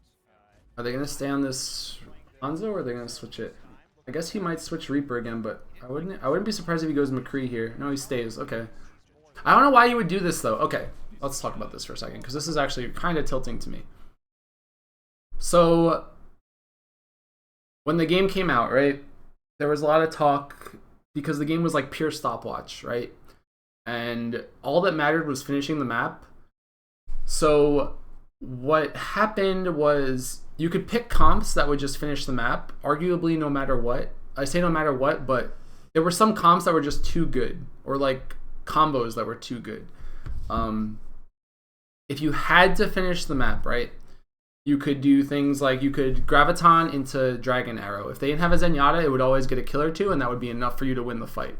Are they gonna stay on this Hanzo or are they gonna switch it? I guess he might switch Reaper again, but I wouldn't be surprised if he goes McCree here. No, he stays. Okay. I don't know why you would do this though. Okay. Let's talk about this for a second, because this is actually kind of tilting to me. So, when the game came out, right, there was a lot of talk, because the game was like pure stopwatch, right? And all that mattered was finishing the map. So, what happened was, you could pick comps that would just finish the map, arguably no matter what. I say no matter what, but there were some comps that were just too good, or like combos that were too good. If you had to finish the map, right, you could do things like you could Graviton into Dragon Arrow. If they didn't have a Zenyatta, it would always get a kill or two, and that would be enough for you to win the fight.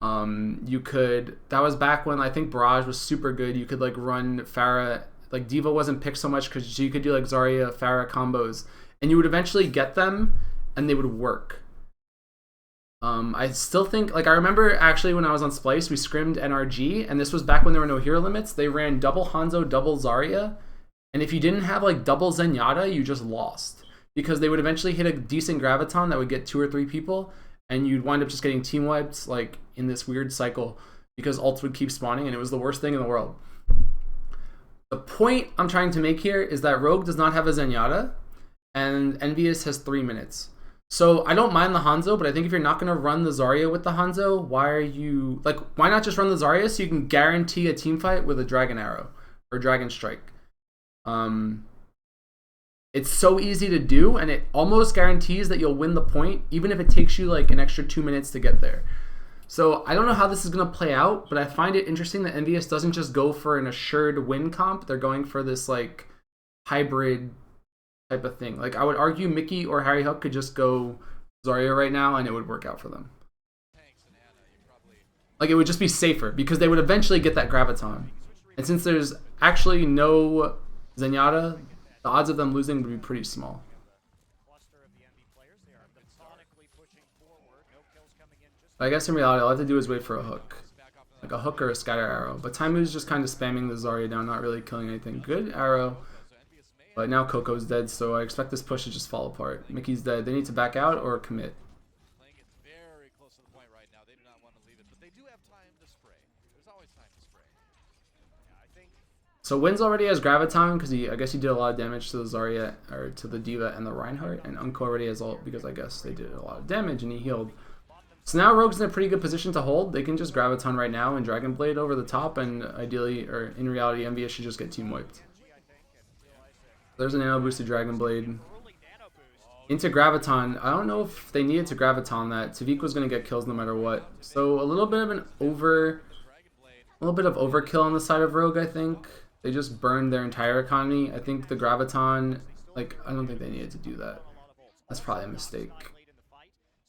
You could, that was back when I think Barrage was super good. You could like run Pharah, like Diva wasn't picked so much because you could do like Zarya, Pharah combos, and you would eventually get them, and they would work. I still think, like, I remember actually when I was on Splice, we scrimmed NRG, and this was back when there were no hero limits. They ran double Hanzo, double Zarya, and if you didn't have, like, double Zenyatta, you just lost. Because they would eventually hit a decent Graviton that would get 2 or 3 people, and you'd wind up just getting team wiped, like, in this weird cycle, because ults would keep spawning, and it was the worst thing in the world. The point I'm trying to make here is that Rogue does not have a Zenyatta, and Envious has 3 minutes. So I don't mind the Hanzo, but I think if you're not going to run the Zarya with the Hanzo, why not just run the Zarya so you can guarantee a team fight with a Dragon Arrow or Dragon Strike? It's so easy to do, and it almost guarantees that you'll win the point, even if it takes you like an extra 2 minutes to get there. So I don't know how this is going to play out, but I find it interesting that Envious doesn't just go for an assured win comp. They're going for this like hybrid type of thing. Like, I would argue Mickey or Harry Hook could just go Zarya right now and it would work out for them. Like, it would just be safer because they would eventually get that Graviton. And since there's actually no Zenyatta, the odds of them losing would be pretty small. But I guess in reality, all I have to do is wait for a hook. Like, like a hook or a scatter arrow. But Taimu's just kind of spamming the Zarya down, not really killing anything. Good arrow. But now Coco's dead, so I expect this push to just fall apart. Mickey's dead. They need to back out or commit. Playing it very close to the point right now. They do not want to leave it, but they do have time to spray. There's always time to spray. Yeah, I think. So Wins already has Graviton because I guess he did a lot of damage to the Zarya or to the Diva and the Reinhardt, and Unko already has ult because I guess they did a lot of damage and he healed. So now Rogue's in a pretty good position to hold. They can just Graviton right now and Dragon Blade over the top, and ideally, or in reality, MVS should just get team wiped. There's a nano boosted Dragon Blade. Into Graviton. I don't know if they needed to Graviton that. Tavik was going to get kills no matter what. So a little bit of overkill on the side of Rogue, I think. They just burned their entire economy. I think the Graviton, like, I don't think they needed to do that. That's probably a mistake.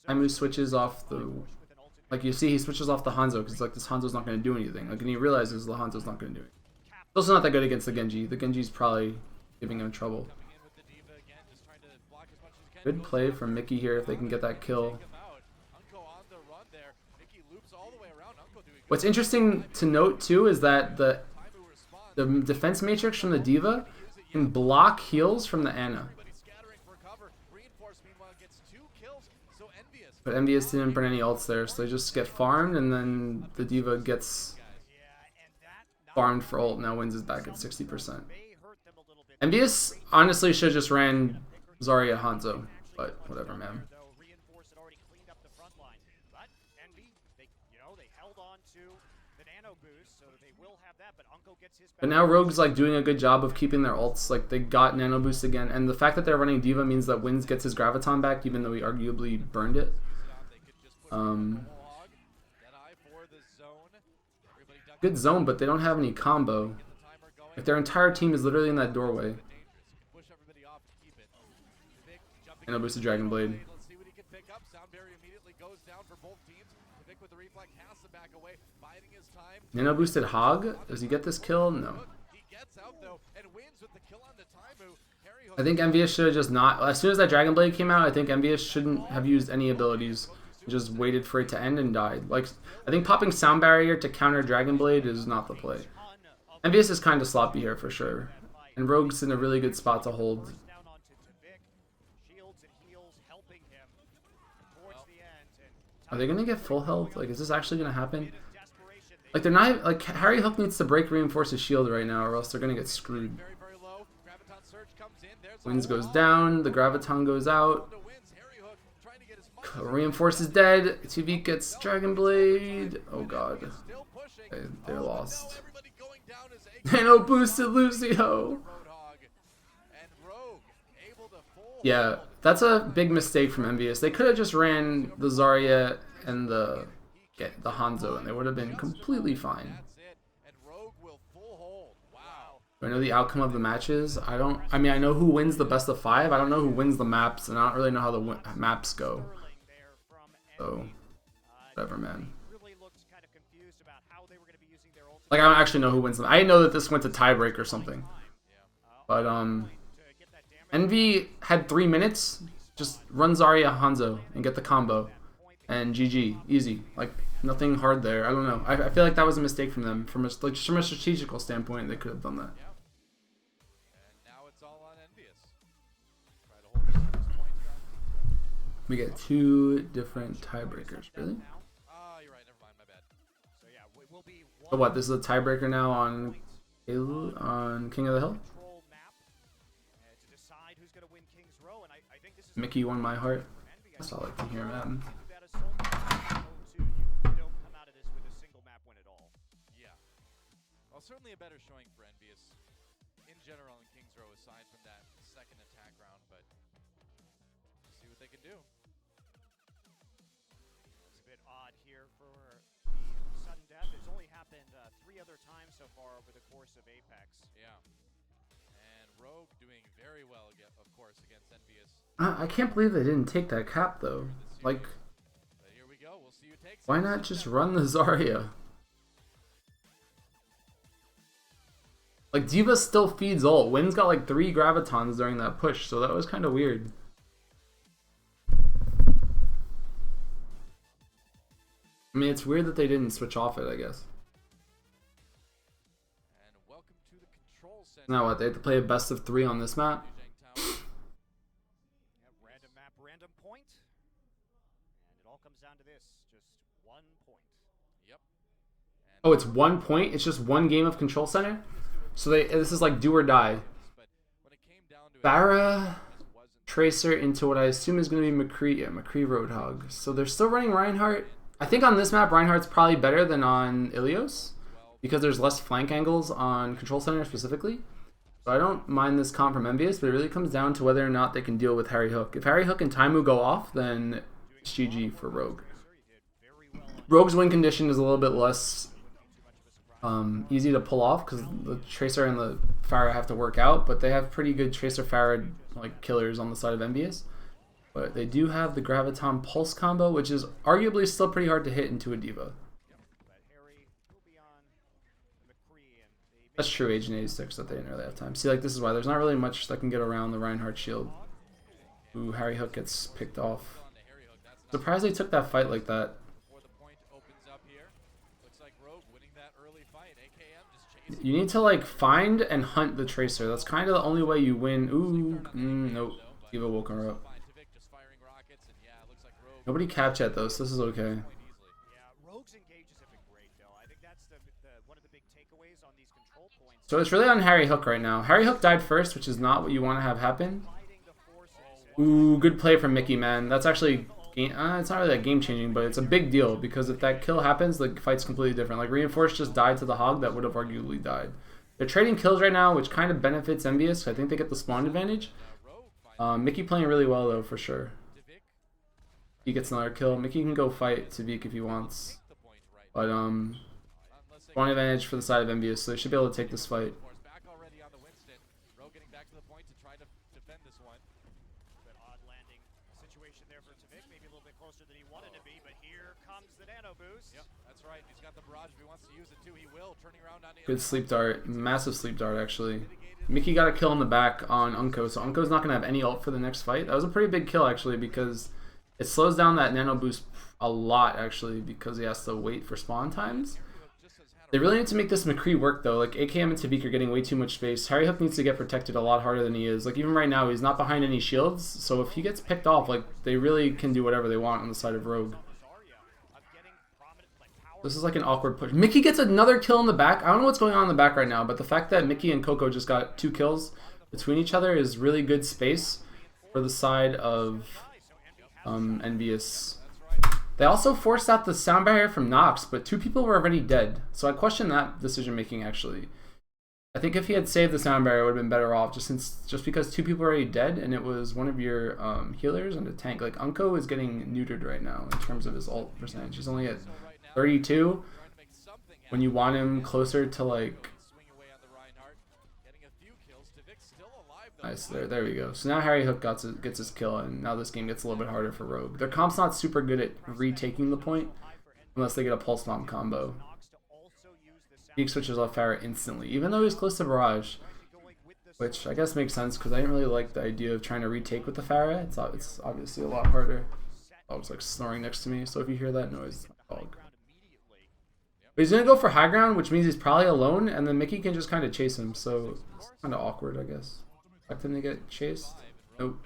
Taimu switches off the, like you see, he switches off the Hanzo because like this Hanzo's not going to do anything. Like, and he realizes the Hanzo's not going to do anything. It's also not that good against the Genji. The Genji's probably giving him trouble. Good play from Mickey here if they can get that kill. What's interesting to note too is that the defense matrix from the Diva can block heals from the Ana. But MVS didn't burn any ults there, so they just get farmed, and then the Diva gets farmed for ult. Now Wins is back at 60%. MVS honestly should have just ran Zarya Hanzo, but whatever, man. But now Rogue's like doing a good job of keeping their ults. Like they got nano boost again, and the fact that they're running Diva means that Wins gets his Graviton back, even though he arguably burned it. Good zone, but they don't have any combo. Like their entire team is literally in that doorway. Nano boosted Dragon Blade. Nano boosted Hog. Does he get this kill? No. I think MVS should have just not. As soon as that Dragon Blade came out, I think MVS shouldn't have used any abilities. Just waited for it to end and died. Like, I think popping Sound Barrier to counter Dragon Blade is not the play. MVS is kind of sloppy here for sure. And Rogue's in a really good spot to hold. Are they going to get full health? Like, is this actually going to happen? Like, they're not... Like, Harry Hook needs to break Reinforce's shield right now, or else they're going to get screwed. Wins goes down. The Graviton goes out. Reinforce is dead. TV gets Dragon Blade. Oh, God. They're lost. Nano boosted Lucio. Yeah, that's a big mistake from MVS. They could have just ran the Zarya and the Hanzo, and they would have been completely fine. Do I know the outcome of the matches? I mean, I know who wins the best of 5. I don't know who wins the maps, and I don't really know how the maps go. So, whatever, man. Like, I don't actually know who wins them. I didn't know that this went to tiebreak or something. But, Envy had 3 minutes. Just run Zarya Hanzo and get the combo. And GG. Easy. Like, nothing hard there. I don't know. I feel like that was a mistake from them. From a strategical standpoint, they could have done that. We get 2 different tiebreakers. Really? So what? This is a tiebreaker now on King of the Hill? Mickey won my heart. That's all I like to hear, man. Certainly a better showing for Envious in general in King's Row aside from that second attack round, but we'll see what they can do. It's a bit odd here for the sudden death. It's only happened 3 other times so far over the course of Apex. Yeah. And Rogue doing very well, of course, against Envious. I can't believe they didn't take that cap, though. Like, but here we go. We'll see who takes why not just run the Zarya? Like, Diva still feeds ult. Wins got like 3 Gravitons during that push, so that was kind of weird. I mean, it's weird that they didn't switch off it, I guess. the control center. Now what? They have to play a best of 3 on this map. Random map, random point. And it all comes down to this. Just 1 point. Yep. Oh, it's 1 point? It's just one game of control center? So this is like do or die. But when it came down to Farah, it, wasn't Tracer into what I assume is going to be McCree. Yeah, McCree Roadhog. So they're still running Reinhardt. I think on this map, Reinhardt's probably better than on Ilios because there's less flank angles on control center specifically. So I don't mind this comp from Envious, but it really comes down to whether or not they can deal with Harry Hook. If Harry Hook and Taimu go off, then it's GG for Rogue. Rogue's win condition is a little bit less easy to pull off because the Tracer and the Farah have to work out, but they have pretty good Tracer Farah like killers on the side of Envious. But they do have the Graviton Pulse combo, which is arguably still pretty hard to hit into a Diva. That's true, Agent 86 that they didn't really have time. See, like, this is why there's not really much that can get around the Reinhardt shield. Ooh, Harry Hook gets picked off. Surprised they took that fight like that. You need to, like, find and hunt the Tracer. That's kind of the only way you win. Ooh, nope. Diva woke her up. Nobody capped yet, though, so this is okay. So it's really on Harry Hook right now. Harry Hook died first, which is not what you want to have happen. Ooh, good play from Mickey, man. That's actually... it's not really that game-changing, but it's a big deal because if that kill happens, the fight's completely different. Like, Reinforced just died to the Hog that would have arguably died. They're trading kills right now, which kind of benefits Envious. I think they get the spawn advantage. Mickey playing really well, though, for sure. He gets another kill. Mickey can go fight Tavik if he wants. But, spawn advantage for the side of Envious, so they should be able to take this fight. Good sleep dart. Massive sleep dart, actually. Mickey got a kill in the back on Unko, so Unko's not going to have any ult for the next fight. That was a pretty big kill, actually, because it slows down that nano boost a lot, actually, because he has to wait for spawn times. They really need to make this McCree work, though. Like, AKM and Tavik are getting way too much space. Harry Hook needs to get protected a lot harder than he is. Like, even right now, he's not behind any shields, so if he gets picked off, like, they really can do whatever they want on the side of Rogue. This is like an awkward push. Mickey gets another kill in the back. I don't know what's going on in the back right now, but the fact that Mickey and Coco just got 2 kills between each other is really good space for the side of Envious. They also forced out the sound barrier from Nox, but 2 people were already dead. So I question that decision making, actually. I think if he had saved the sound barrier, it would have been better off, just because 2 people were already dead and it was one of your healers and a tank. Like, Unko is getting neutered right now in terms of his ult percentage. He's only at 32 when you want him closer to, like, nice, there we go. So now Harry Hook gets his kill, and now this game gets a little bit harder for Rogue. Their comp's not super good at retaking the point unless they get a pulse bomb combo. He switches off Farah instantly, even though he's close to Barrage, which I guess makes sense because I didn't really like the idea of trying to retake with the Farah. It's obviously a lot harder. Dog's like snoring next to me, so if you hear that noise, it's my dog. But he's going to go for high ground, which means he's probably alone, and then Mickey can just kind of chase him, so it's kind of awkward, I guess. Expect him to get chased? Nope.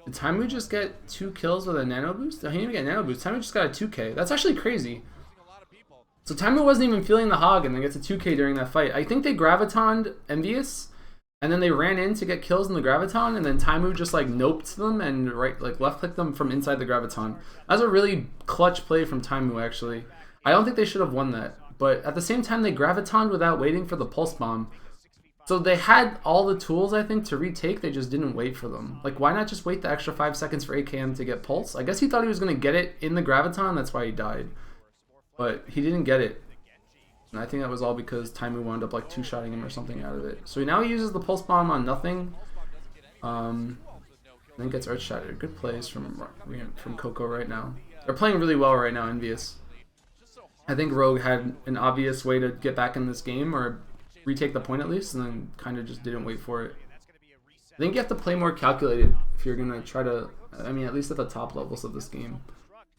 Did Taimu just get 2 kills with a nano boost? Oh, he didn't even get nano boost. Taimu just got a 2k. That's actually crazy. So Taimu wasn't even feeling the Hog and then gets a 2k during that fight. I think they Gravitoned Envious, and then they ran in to get kills in the Graviton, and then Taimu just like noped them and left clicked them from inside the Graviton. That's a really clutch play from Taimu, actually. I don't think they should have won that, but at the same time they Gravitoned without waiting for the pulse bomb. So they had all the tools, I think, to retake, they just didn't wait for them. Like, why not just wait the extra 5 seconds for AKM to get pulse? I guess he thought he was going to get it in the Graviton, that's why he died. But he didn't get it. And I think that was all because Taimu wound up like 2-shotting him or something out of it. So now he uses the pulse bomb on nothing. Then gets earth shattered. Good plays from Coco right now. They're playing really well right now, Envious. I think Rogue had an obvious way to get back in this game or retake the point at least, and then kind of just didn't wait for it. think you have to play more calculated if you're gonna try to. I mean, at least at the top levels of this game,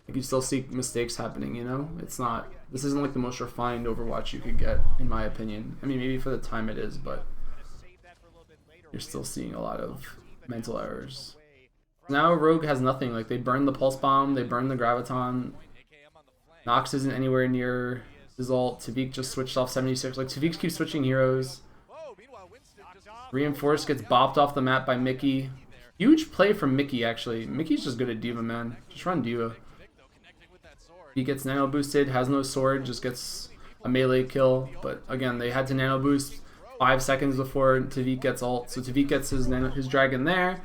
like you still see mistakes happening. You know, it's not. This isn't like the most refined Overwatch you could get, in my opinion. I mean, maybe for the time it is, but you're still seeing a lot of mental errors. Now Rogue has nothing. Like they burned the pulse bomb, they burned the graviton. Nox isn't anywhere near his ult. Tavik just switched off 76. Like Tavik keeps switching heroes. Reinforced gets bopped off the map by Mickey. Huge play from Mickey actually. Mickey's just good at D.Va, man. Just run D.Va. He gets nano boosted, has no sword, just gets a melee kill. But again, they had to nano boost 5 seconds before Tavik gets ult. So Tavik gets his dragon there.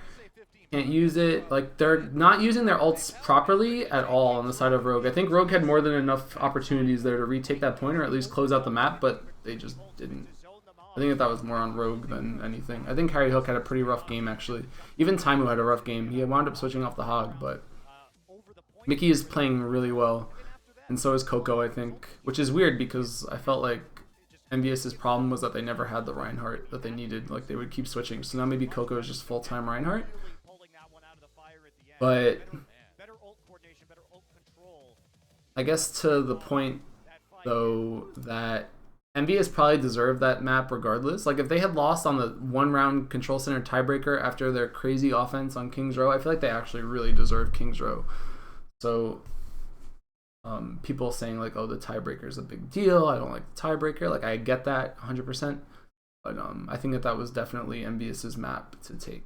Can't use it. Like they're not using their ults properly at all on the side of Rogue. I think Rogue had more than enough opportunities there to retake that point or at least close out the map, but they just didn't. I think that was more on Rogue than anything. I think Harry Hook had a pretty rough game actually. Even Taimu had a rough game. He wound up switching off the Hog, but Mickey is playing really well, and so is Coco, I think, which is weird because I felt like Envious's problem was that they never had the Reinhardt that they needed. Like they would keep switching. So now maybe Coco is just full-time Reinhardt. But I guess to the point, though, that Envious probably deserved that map regardless. Like, if they had lost on the one-round Control Center tiebreaker after their crazy offense on King's Row, I feel like they actually really deserve King's Row. So, people saying, like, oh, the tiebreaker is a big deal. I don't like the tiebreaker. Like, I get that 100%. But I think that was definitely Envious's map to take.